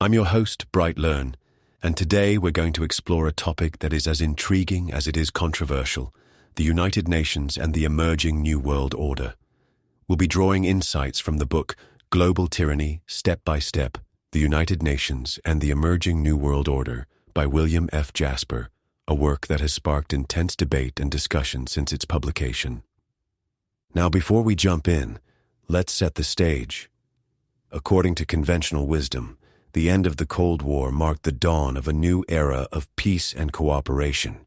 I'm your host, BrightLearn, and today we're going to explore a topic that is as intriguing as it is controversial: the United Nations and the emerging New World Order. We'll be drawing insights from the book Global Tyranny Step by Step: The United Nations and the Emerging New World Order by William F. Jasper, a work that has sparked intense debate and discussion since its publication. Now, before we jump in, let's set the stage. According to conventional wisdom, the end of the Cold War marked the dawn of a new era of peace and cooperation.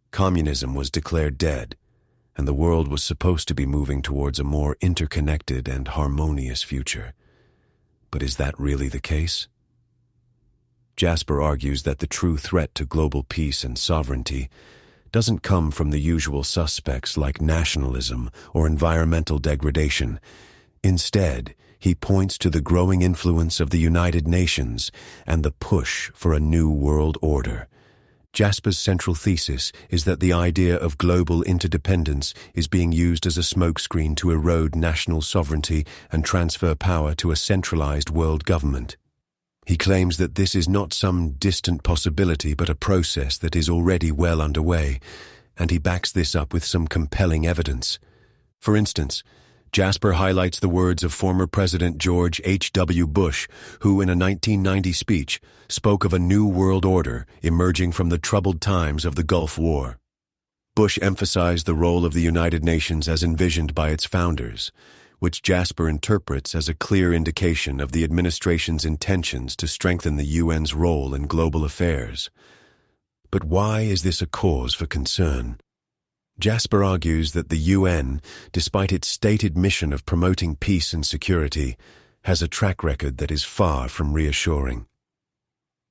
Communism was declared dead, and the world was supposed to be moving towards a more interconnected and harmonious future. But is that really the case? Jasper argues that the true threat to global peace and sovereignty doesn't come from the usual suspects like nationalism or environmental degradation. Instead, he points to the growing influence of the United Nations and the push for a new world order. Jasper's central thesis is that the idea of global interdependence is being used as a smokescreen to erode national sovereignty and transfer power to a centralized world government. He claims that this is not some distant possibility but a process that is already well underway, and he backs this up with some compelling evidence. For instance, Jasper highlights the words of former President George H.W. Bush, who in a 1990 speech spoke of a new world order emerging from the troubled times of the Gulf War. Bush emphasized the role of the United Nations as envisioned by its founders, which Jasper interprets as a clear indication of the administration's intentions to strengthen the UN's role in global affairs. But why is this a cause for concern? Jasper argues that the UN, despite its stated mission of promoting peace and security, has a track record that is far from reassuring.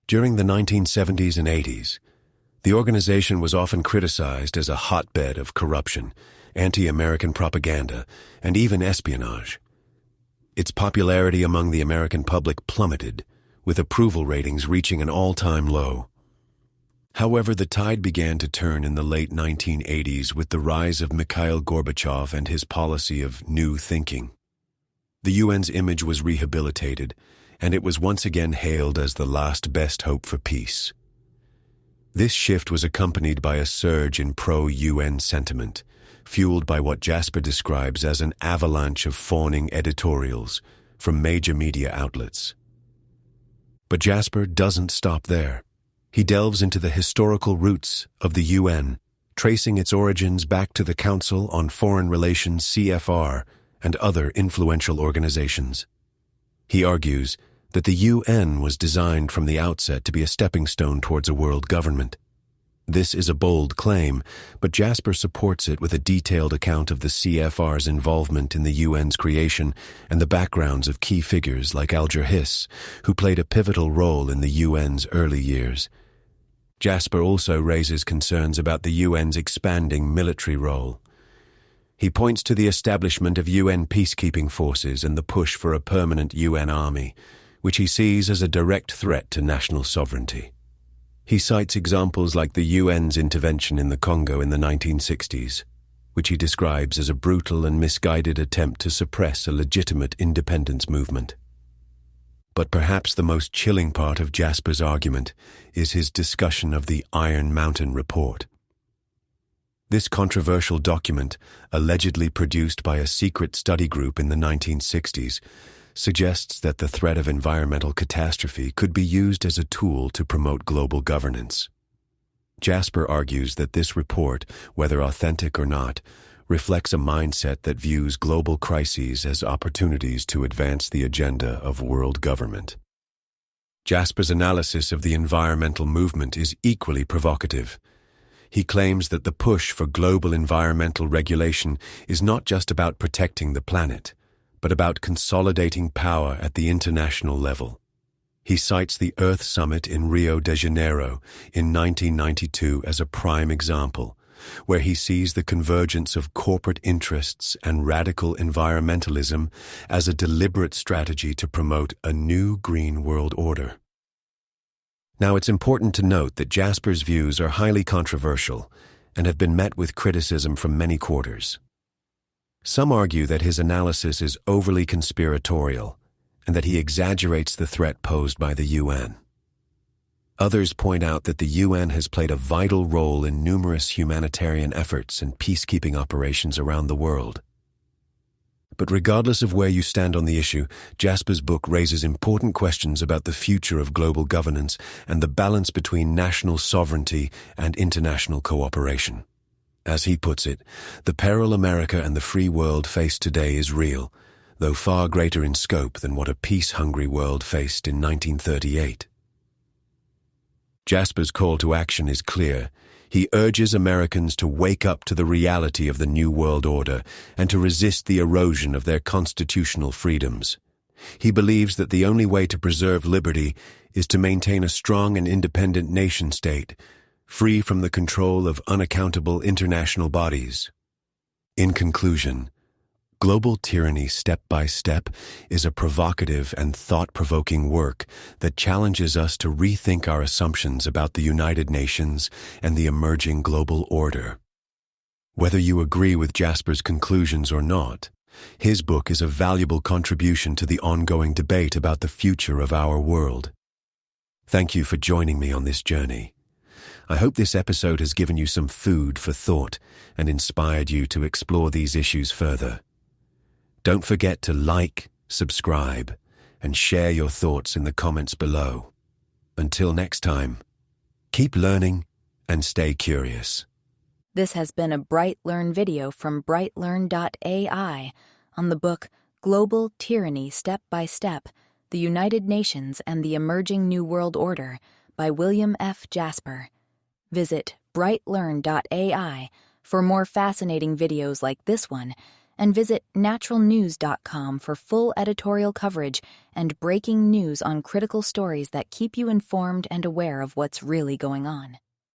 During the 1970s and 80s, the organization was often criticized as a hotbed of corruption, anti-American propaganda, and even espionage. Its popularity among the American public plummeted, with approval ratings reaching an all-time low. However, the tide began to turn in the late 1980s with the rise of Mikhail Gorbachev and his policy of new thinking. The UN's image was rehabilitated, and it was once again hailed as the last best hope for peace. This shift was accompanied by a surge in pro-UN sentiment, fueled by what Jasper describes as an avalanche of fawning editorials from major media outlets. But Jasper doesn't stop there. He delves into the historical roots of the UN, tracing its origins back to the Council on Foreign Relations (CFR) and other influential organizations. He argues that the UN was designed from the outset to be a stepping stone towards a world government. This is a bold claim, but Jasper supports it with a detailed account of the CFR's involvement in the UN's creation and the backgrounds of key figures like Alger Hiss, who played a pivotal role in the UN's early years. Jasper also raises concerns about the UN's expanding military role. He points to the establishment of UN peacekeeping forces and the push for a permanent UN army, which he sees as a direct threat to national sovereignty. He cites examples like the UN's intervention in the Congo in the 1960s, which he describes as a brutal and misguided attempt to suppress a legitimate independence movement. But perhaps the most chilling part of Jasper's argument is his discussion of the Iron Mountain Report. This controversial document, allegedly produced by a secret study group in the 1960s, suggests that the threat of environmental catastrophe could be used as a tool to promote global governance. Jasper argues that this report, whether authentic or not, reflects a mindset that views global crises as opportunities to advance the agenda of world government. Jasper's analysis of the environmental movement is equally provocative. He claims that the push for global environmental regulation is not just about protecting the planet, but about consolidating power at the international level. He cites the Earth Summit in Rio de Janeiro in 1992 as a prime example, where he sees the convergence of corporate interests and radical environmentalism as a deliberate strategy to promote a new green world order. Now, it's important to note that Jasper's views are highly controversial and have been met with criticism from many quarters. Some argue that his analysis is overly conspiratorial and that he exaggerates the threat posed by the UN. Others point out that the UN has played a vital role in numerous humanitarian efforts and peacekeeping operations around the world. But regardless of where you stand on the issue, Jasper's book raises important questions about the future of global governance and the balance between national sovereignty and international cooperation. As he puts it, the peril America and the free world face today is real, though far greater in scope than what a peace-hungry world faced in 1938. Jasper's call to action is clear. He urges Americans to wake up to the reality of the New World Order and to resist the erosion of their constitutional freedoms. He believes that the only way to preserve liberty is to maintain a strong and independent nation-state, free from the control of unaccountable international bodies. In conclusion, Global Tyranny Step by Step is a provocative and thought-provoking work that challenges us to rethink our assumptions about the United Nations and the emerging global order. Whether you agree with Jasper's conclusions or not, his book is a valuable contribution to the ongoing debate about the future of our world. Thank you for joining me on this journey. I hope this episode has given you some food for thought and inspired you to explore these issues further. Don't forget to like, subscribe, and share your thoughts in the comments below. Until next time, keep learning and stay curious. This has been a BrightLearn video from BrightLearn.ai on the book Global Tyranny Step by Step, The United Nations and the Emerging New World Order by William F. Jasper. Visit BrightLearn.ai for more fascinating videos like this one, and visit naturalnews.com for full editorial coverage and breaking news on critical stories that keep you informed and aware of what's really going on.